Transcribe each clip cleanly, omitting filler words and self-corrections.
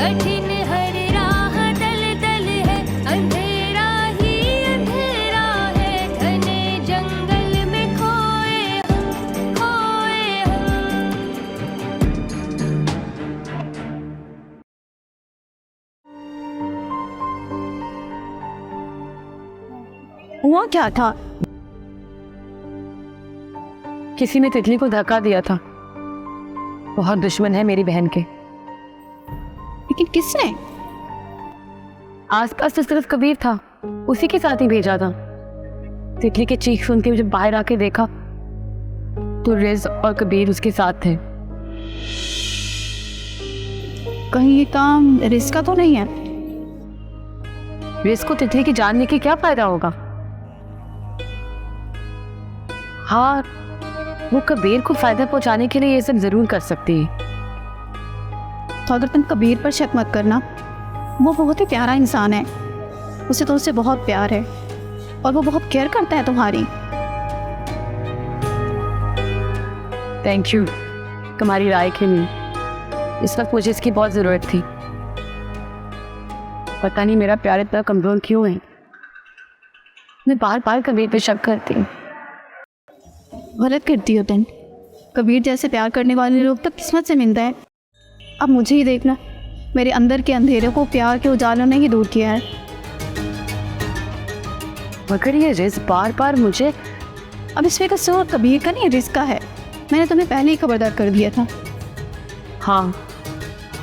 कठिन हर राह दल दल है, अंधेरा ही अंधेरा है, घने जंगल में खोए हम, खोए हम। हुआ क्या था? किसी ने तितली को धक्का दिया था। बहुत दुश्मन है मेरी बहन के। लेकिन किसने? आसपास तो सिर्फ कबीर था, उसी के साथ ही भेजा था। तितली की चीख सुन के जब बाहर आके देखा तो रिज और कबीर उसके साथ थे। कहीं ये काम रिस्क का तो नहीं है? रिज को तितली की जानने की क्या फायदा होगा? हाँ, वो कबीर को फायदा पहुंचाने के लिए ये सब जरूर कर सकती है। तो अगर तुम कबीर पर शक मत करना, वो बहुत ही प्यारा इंसान है, उसे तो उससे बहुत प्यार है और वो बहुत केयर करता है तुम्हारी। थैंक यू तुम्हारी राय के लिए। इस वक्त मुझे इसकी बहुत ज़रूरत थी। पता नहीं मेरा प्यार इतना कमज़ोर क्यों है। मैं बार बार कबीर पे शक करती हूँ। गलत करती हो तुम। कबीर जैसे प्यार करने वाले लोग तो किस्मत से मिलते हैं। अब मुझे ही देखना, मेरे अंदर के अंधेरे को प्यार के उजालों ने ही दूर किया है। मगर ये रिज बार बार मुझे अब इसमें कसूर कबीर का नहीं, रिस्क का है। मैंने तुम्हें पहले ही खबरदार कर दिया था। हाँ,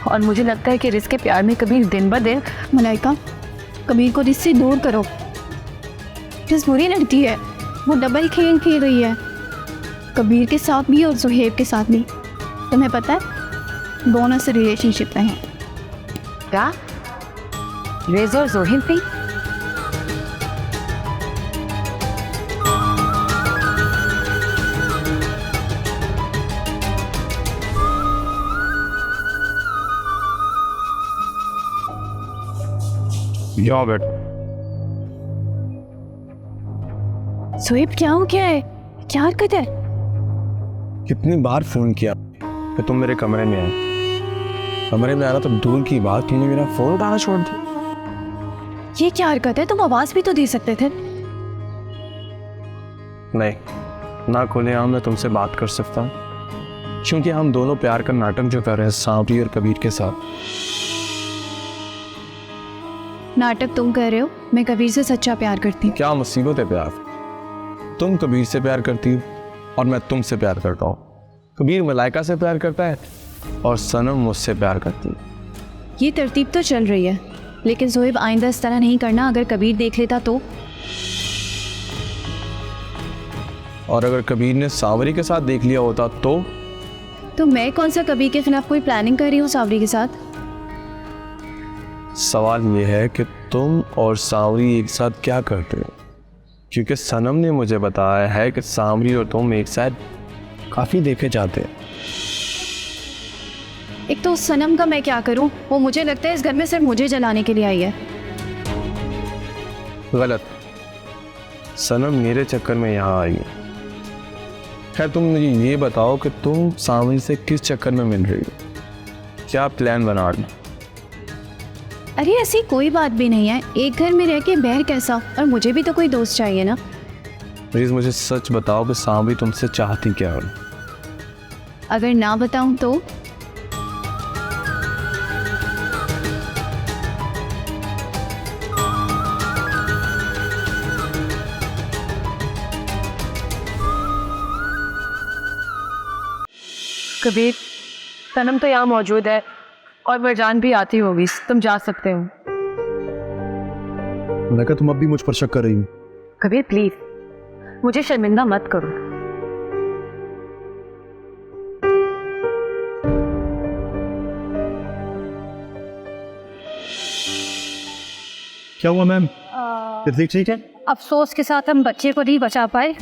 और मुझे लगता है कि रिज के प्यार में कबीर दिन ब दिन। मलाइका, कबीर को रिस्क से दूर करो। रिज बुरी लड़की है, वो डबल खेल खेल रही है, कबीर के साथ भी और सुहेब के साथ भी। तुम्हें पता है, दोनों से रिलेशनशिप में है। क्या? रिज और जोहिब भी? यहाँ बैठ। सुहेब क्या हो गया है? क्या हरकत है? कितनी बार फोन किया कि तुम मेरे कमरे में आए। कमरे में आना तो दूर की बात, तुमने मेरा फोन उठाना छोड़ दिया। ये क्या हरकत है? तुम आवाज भी तो दे सकते थे। नहीं, ना खुलेआम मैं तुमसे बात कर सकता हूँ, क्योंकि हम दोनों प्यार का नाटक जो कर रहे हैं सांवरी और कबीर के साथ। नाटक तुम कर रहे हो, मैं कबीर से सच्चा प्यार करती हूँ। क्या मुसीबत है प्यार। तुम कबीर से प्यार करती हो और मैं तुमसे प्यार करता हूँ। कबीर मलाइका से प्यार करता है और सनम मुझसे प्यार करती है। ये तरतीब तो चल रही है, लेकिन सुहेब आइंदा इस तरह नहीं करना। अगर कबीर देख लेता तो? और अगर कबीर ने सांवरी के साथ देख लिया होता तो मैं कौन सा कबीर के खिलाफ कोई प्लानिंग कर रही हूँ सांवरी के साथ? सवाल ये है कि तुम और सांवरी एक साथ क्या करते हो, क्योंकि सनम ने मुझे बताया है कि सांवरी और तुम एक साथ काफ़ी देखे जाते हैं। एक तो उस सनम का मैं क्या करूँ? वो मुझे लगता है इस घर में सिर्फ मुझे जलाने के लिए आई है। गलत। सनम मेरे चक्कर में यहाँ आई है। खैर, तुम मुझे ये बताओ कि तुम सांवरी से किस चक्कर में मिल रही हो, क्या प्लान बना रही? अरे ऐसी कोई बात भी नहीं है। एक घर में रह के बैर कैसा? और मुझे भी तो कोई दोस्त चाहिए ना। प्लीज़ मुझे सच बताओ कि सांवरी तुमसे चाहती क्या है? अगर ना बताऊं तो? कबीर, सनम तो यहाँ मौजूद है और मरजान भी आती होगी। तुम जा सकते हो। मैं कहा तुम अब भी मुझ पर शक कर रही हो? कबीर प्लीज, मुझे शर्मिंदा मत करो। क्या हुआ मैम? तितली ठीक है? अफसोस के साथ हम बच्चे को नहीं बचा पाए।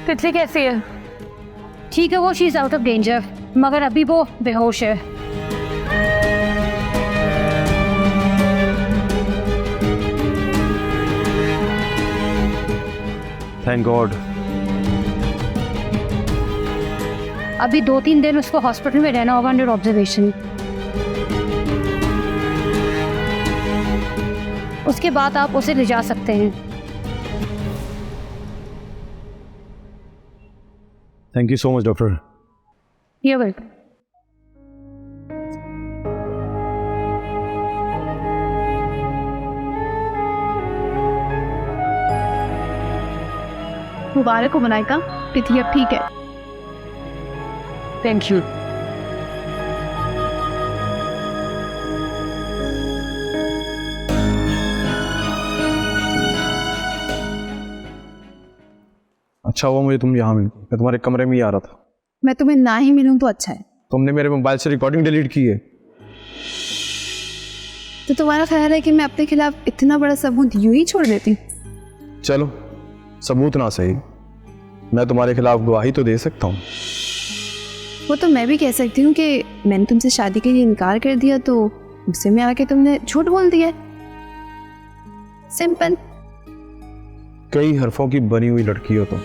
तितली कैसी है? ठीक है, वो she is out of danger, मगर अभी वो बेहोश है। Thank God. अभी 2-3 दिन उसको हॉस्पिटल में रहना होगा अंडर ऑब्जर्वेशन। उसके बाद आप उसे ले जा सकते हैं। Thank you so much doctor. ये वेलकम। मुबारक हो मलाइका, तिथि अब ठीक है। Thank you. अच्छा हुआ मुझे तुम यहाँ मिली, मैं तुम्हारे कमरे में ही आ रहा था। मैं तुम्हें ना ही मिलूं तो अच्छा है। तुमने मेरे मोबाइल से रिकॉर्डिंग डिलीट की है। तो तुम्हारा ख्याल है कि मैं अपने खिलाफ इतना बड़ा सबूत यूं ही छोड़ देती? चलो सबूत ना सही, मैं तुम्हारे खिलाफ गवाही तो दे सकता हूँ। वो तो मैं भी कह सकती हूँ कि मैंने तुमसे शादी के लिए इनकार कर दिया तो गुस्से में आके तुमने झूठ बोल दिया। सिंपल। कई हरफों की बनी हुई लड़की हो तुम।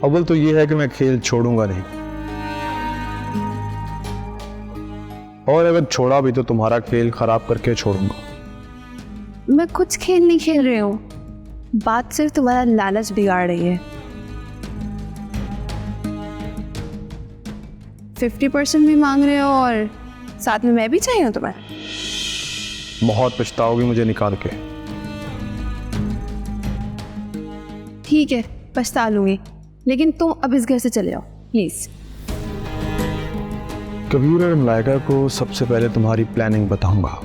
अव्वल तो ये है कि मैं खेल छोड़ूंगा नहीं, और अगर छोड़ा भी तो तुम्हारा खेल खराब करके छोड़ूंगा। मैं कुछ खेल नहीं खेल रही हूँ, बात सिर्फ तुम्हारा लालच बिगाड़ रही है। 50% भी मांग रहे हो और साथ में मैं भी चाहिए हूँ तुम्हें। बहुत पछताओगी मुझे निकाल के। ठीक है, पछता लूंगी, लेकिन तुम अब इस घर से चले जाओ प्लीज। कबीर और मलाइका को सबसे पहले तुम्हारी प्लानिंग बताऊंगा,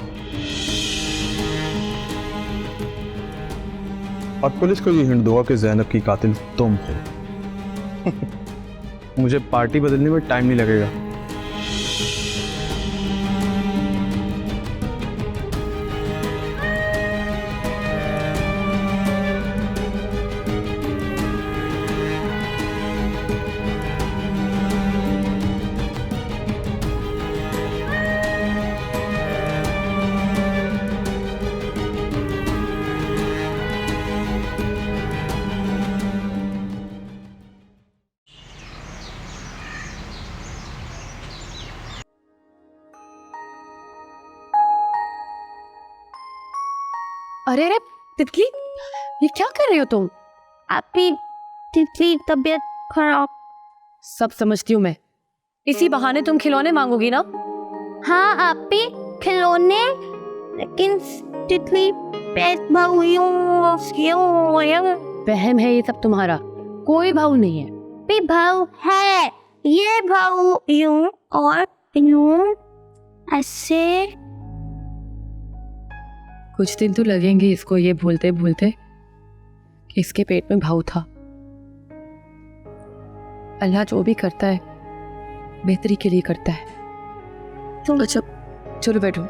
और पुलिस को ये हिंट दूंगा कि ज़ैनब की कातिल तुम हो। मुझे पार्टी बदलने में टाइम नहीं लगेगा। अरे अरे तितली, ये क्या कर रही हो तुम? आपकी तितली तबीयत खराब। सब समझती हूँ मैं, इसी बहाने तुम खिलौने मांगोगी ना? हाँ आपी खिलौने, लेकिन तितली पेट वहम है ये सब तुम्हारा, कोई भाव नहीं है। भी भाव है, ये भाव यूं और यूं ऐसे। कुछ दिन तो लगेंगे इसको ये भूलते भूलते कि इसके पेट में भाव था। अल्लाह जो भी करता है बेहतरी के लिए करता है। चलो चलो बैठो।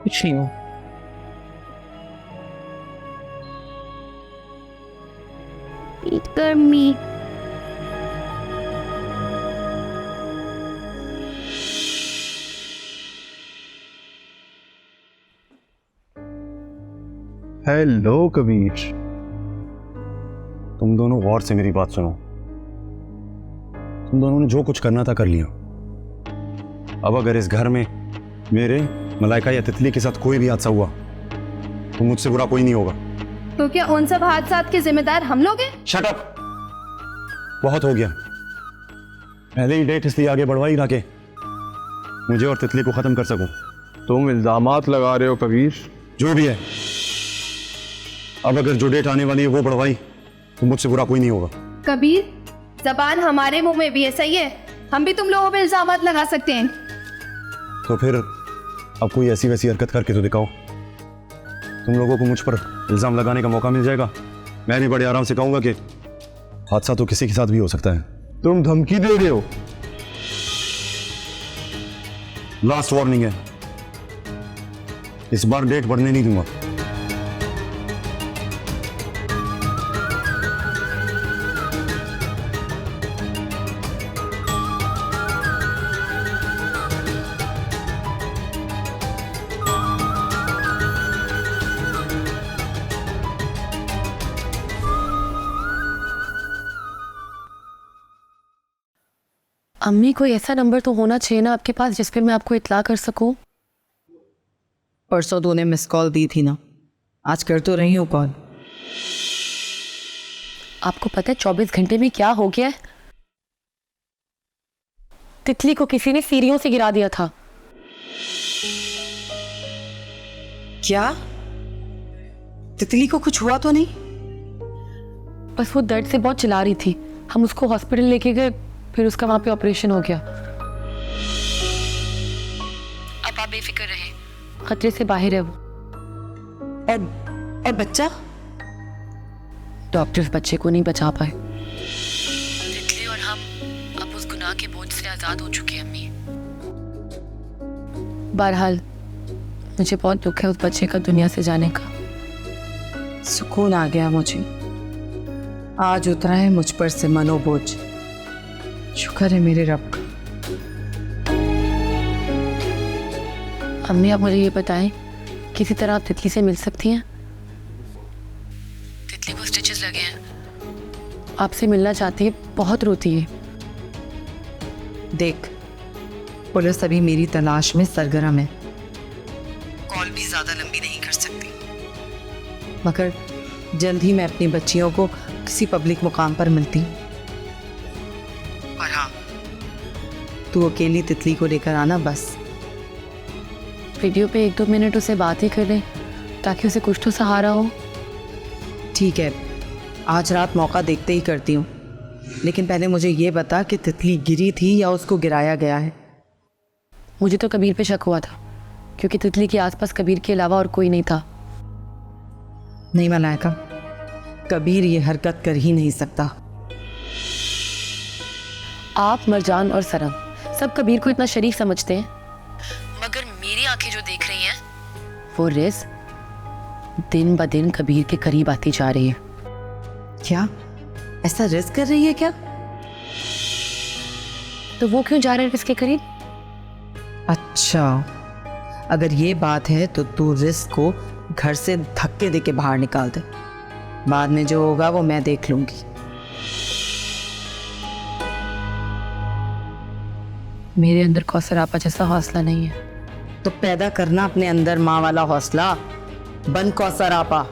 कुछ नहीं हो। गर्मी। हेलो कबीर, तुम दोनों गौर से मेरी बात सुनो। तुम दोनों ने जो कुछ करना था कर लिया। अब अगर इस घर में मेरे, मलाइका या तितली के साथ कोई भी हादसा हुआ तो मुझसे बुरा कोई नहीं होगा। तो क्या उन सब हादसात के जिम्मेदार हम लोग हैं? शट अप, बहुत हो गया। पहले ही डेट इसलिए आगे बढ़वाई ना के मुझे और तितली को खत्म कर सकूं। तुम इल्जामात लगा रहे हो कबीर। जो भी है, अब अगर जो डेट आने वाली है वो बढ़वाई तो मुझसे बुरा कोई नहीं होगा। कबीर, जबान हमारे मुंह में भी है, सही है? हम भी तुम लोगों पे इल्जामात लगा सकते हैं। तो फिर अब कोई ऐसी वैसी हरकत करके तो दिखाओ। तुम लोगों को मुझ पर इल्जाम लगाने का मौका मिल जाएगा। मैं भी बड़े आराम से कहूंगा कि हादसा तो किसी के साथ भी हो सकता है। तुम धमकी दे रहे हो। लास्ट वार्निंग है, इस बार डेट बढ़ने नहीं दूंगा। अम्मी कोई ऐसा नंबर तो होना चाहिए ना आपके पास जिस पे मैं आपको इत्ला कर सकूं। परसों तूने मिस कॉल दी थी ना, आज कर तो रही हूँ कॉल। आपको पता है 24 घंटे में क्या हो गया है? तितली को किसी ने सीढ़ियों से गिरा दिया था। क्या? तितली को कुछ हुआ तो नहीं? बस वो दर्द से बहुत चिल्ला रही थी, हम उसको हॉस्पिटल लेके गए, फिर उसका वहां पे ऑपरेशन हो गया। अब आप बेफिक्र रहे, खतरे से बाहर है वो। और बच्चा? डॉक्टर्स बच्चे को नहीं बचा पाए। तितली और हम अब उस गुनाह के बोझ से आजाद हो चुके हैं अम्मी। बहरहाल मुझे बहुत दुख है उस बच्चे का दुनिया से जाने का। सुकून आ गया मुझे, आज उतरा है मुझ पर से मनोबोझ। शुक्र है मेरे रब का। अम्मी आप मुझे ये बताएं, किसी तरह आप तितली से मिल सकती हैं? तितली को स्टिचेस लगे हैं, आपसे मिलना चाहती है, बहुत रोती है। देख, पुलिस अभी मेरी तलाश में सरगर्म है, कॉल भी ज्यादा लंबी नहीं कर सकती, मगर जल्द ही मैं अपनी बच्चियों को किसी पब्लिक मुकाम पर मिलती हूँ। और हाँ, तू अकेली तितली को लेकर आना बस। वीडियो पे 1-2 मिनट उसे बात ही कर लें ताकि उसे कुछ तो सहारा हो। ठीक है, आज रात मौका देखते ही करती हूँ, लेकिन पहले मुझे ये बता कि तितली गिरी थी या उसको गिराया गया है? मुझे तो कबीर पे शक हुआ था, क्योंकि तितली के आसपास कबीर के अलावा और कोई नहीं था। नहीं मलाइका, कबीर ये हरकत कर ही नहीं सकता। आप, मरजान और सरम सब कबीर को इतना शरीफ समझते हैं, मगर मेरी आंखें जो देख रही हैं वो रिज दिन ब दिन कबीर के करीब आती जा रही है। क्या ऐसा रिस्क कर रही है क्या? तो वो क्यों जा रहे हैं इसके करीब? अच्छा, अगर ये बात है तो तू रिस्क को घर से धक्के दे के बाहर निकाल दे, बाद में जो होगा वो मैं देख लूंगी। मेरे अंदर कौसर आपा जैसा हौसला नहीं है। तो पैदा करना अपने अंदर माँ वाला हौसला, बन कौसर आपा।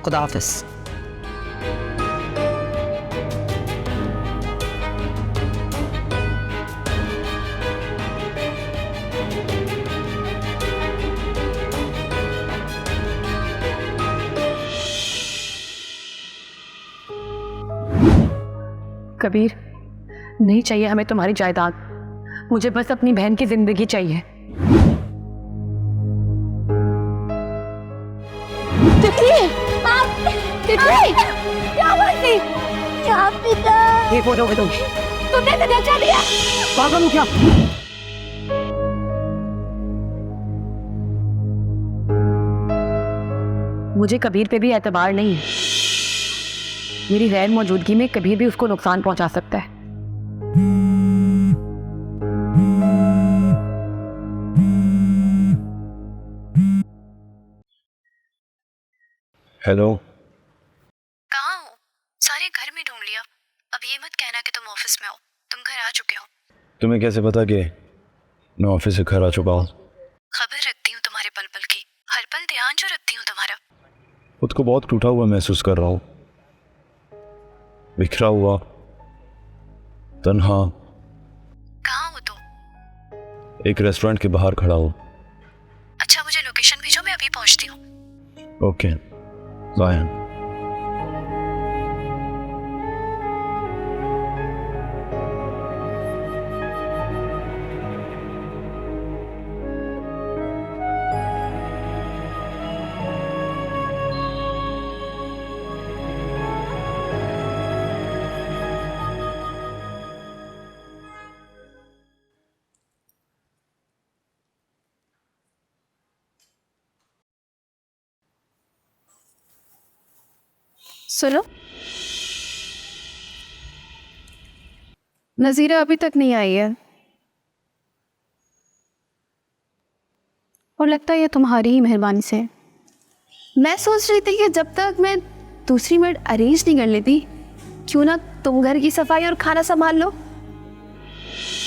खुदा हाफिज। कबीर, नहीं चाहिए हमें तुम्हारी जायदाद, मुझे बस अपनी बहन की जिंदगी चाहिए। तुमने तो बचा लिया। पागल हो क्या? मुझे कबीर पे भी एतबार नहीं है। मेरी गैर मौजूदगी में कबीर भी उसको नुकसान पहुंचा सकता है। हेलो। कहाँ हो? सारे घर में ढूंढ लिया। अब ये मत कहना कि तुम ऑफिस में हो, तुम घर आ चुके हो। तुम्हें कैसे पता कि मैं ऑफिस से घर आ चुका हूँ? खबर रखती हूँ तुम्हारे पल पल की, हर पल ध्यान जो रखती हूँ तुम्हारा। खुद को बहुत टूटा हुआ महसूस कर रहा हूँ, बिखरा हुआ, तन्हा। कहाँ हो तुम? एक रेस्टोरेंट के बाहर खड़ा हूँ। अच्छा, मुझे लोकेशन भेजो, मैं अभी पहुँचती हूँ। Okay, bye. सुनो, नज़ीरा अभी तक नहीं आई है। और लगता है ये तुम्हारी ही मेहरबानी से। मैं सोच रही थी कि जब तक मैं दूसरी मेड अरेंज नहीं कर लेती, क्यों ना तुम घर की सफाई और खाना संभाल लो।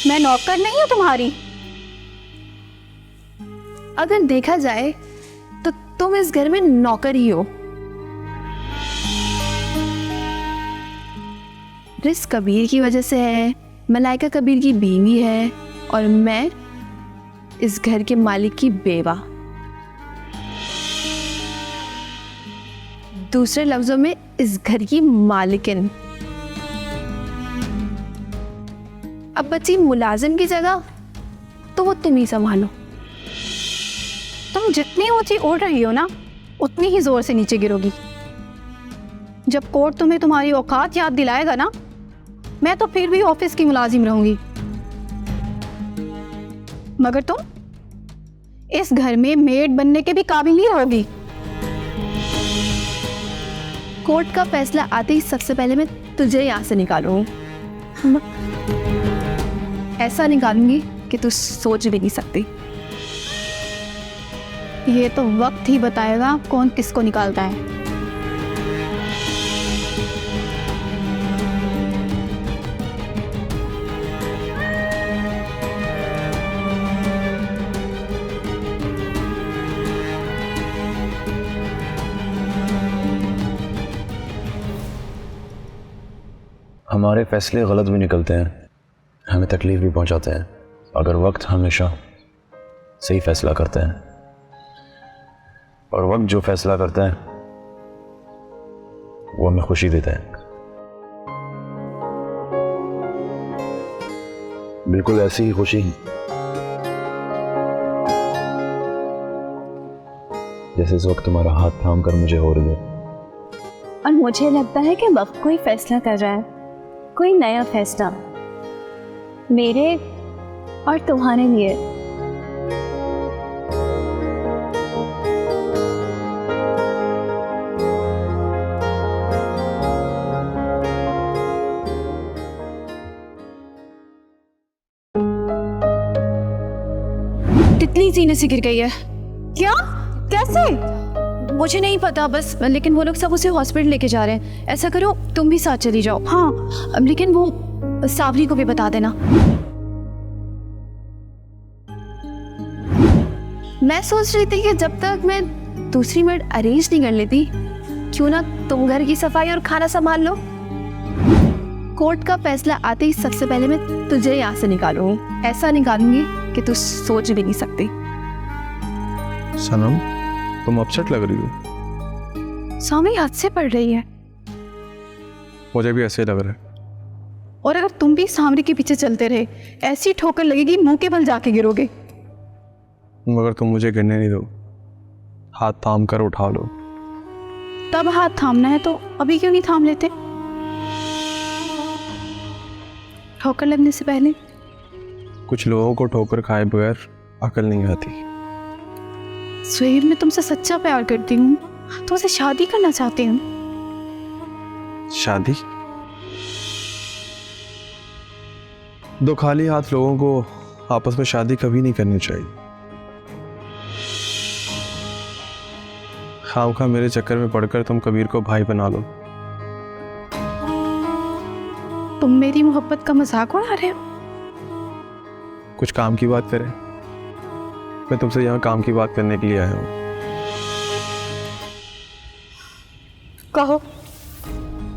मैं नौकर नहीं हूँ तुम्हारी। अगर देखा जाए तो तुम इस घर में नौकर ही हो। रिस कबीर की वजह से है, मलाइका कबीर की बीवी है, और मैं इस घर के मालिक की बेवा। दूसरे लफ्जों में इस घर की मालिकिन। अब बची मुलाजिम की जगह, तो वो तुम ही संभालो। तुम जितनी ऊंची उड़ रही हो ना, उतनी ही जोर से नीचे गिरोगी। जब कोर्ट तुम्हें तुम्हारी औकात याद दिलाएगा ना, मैं तो फिर भी ऑफिस की मुलाजिम रहूंगी, मगर तुम इस घर में मेड बनने के भी काबिल नहीं रहोगी। कोर्ट का फैसला आते ही सबसे पहले मैं तुझे यहाँ से निकालूंगी। ऐसा निकालूंगी कि तू सोच भी नहीं सकती। ये तो वक्त ही बताएगा कौन किसको निकालता है। हमारे फैसले गलत भी निकलते हैं, हमें तकलीफ भी पहुंचाते हैं, अगर वक्त हमेशा सही फैसला करते हैं। और वक्त जो फैसला करता है वो हमें खुशी देता है। बिल्कुल ऐसी ही खुशी जैसे इस वक्त तुम्हारा हाथ थाम कर मुझे हो रही है। और मुझे लगता है कि वक्त कोई फैसला कर रहा है, कोई नया फैसला मेरे और तुम्हारे लिए। तितली सीने से गिर गई है। क्या? कैसे? मुझे नहीं पता बस, लेकिन वो लोग सब उसे हॉस्पिटल लेके जा रहे हैं। ऐसा करो तुम भी साथ चली जाओ। हाँ, लेकिन वो सावरी को भी बता देना। मैं सोच रही थी कि जब तक मैं दूसरी मेड अरेंज नहीं कर लेती, क्यों ना तुम घर की सफाई और खाना संभाल लो। कोर्ट का फैसला आते ही सबसे पहले मैं तुझे यहाँ से निकालूंगी। ऐसा निकालूंगी कि तू सोच भी नहीं सकती। सनम, तुम अपसेट लग रही हो। स्वामी हाथ से पड़ रही है। मुझे भी ऐसे लग रहा है। और अगर तुम भी सामरी के पीछे चलते रहे, ऐसी ठोकर लगेगी मुंह के बल जाके गिरोगे। मगर तुम मुझे गिरने नहीं दो, हाथ थाम कर उठा लो। तब हाथ थामना है तो अभी क्यों नहीं थाम लेते? ठोकर लगने से पहले। कुछ लोगों को ठोकर खाए बगैर अकल नहीं आती। सुहेब, मैं तुमसे सच्चा प्यार करती हूँ, तुमसे शादी करना चाहती हूँ। शादी? दो खाली हाथ लोगों को आपस में शादी कभी नहीं करनी चाहिए। खामखा मेरे चक्कर में पड़कर तुम कबीर को भाई बना लो। तुम मेरी मोहब्बत का मजाक उड़ा रहे हो? कुछ काम की बात करें। मैं तुमसे यहाँ काम की बात करने के लिए आया हूँ। कहो।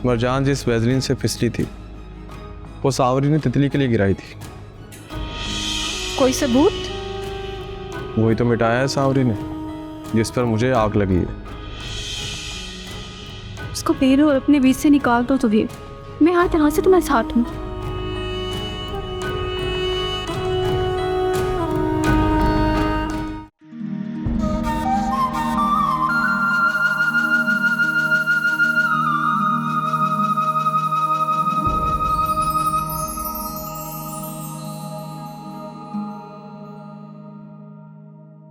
मरजान जिस वैजलिन से फिसली थी, वो सावरी ने तितली के लिए गिराई थी। कोई सबूत? वही तो मिटाया है सावरी ने, जिस पर मुझे आग लगी है। उसको पेरो और अपने बीच से निकाल दो। तो भी मैं आज यहाँ से तुम्हारे साथ हूँ।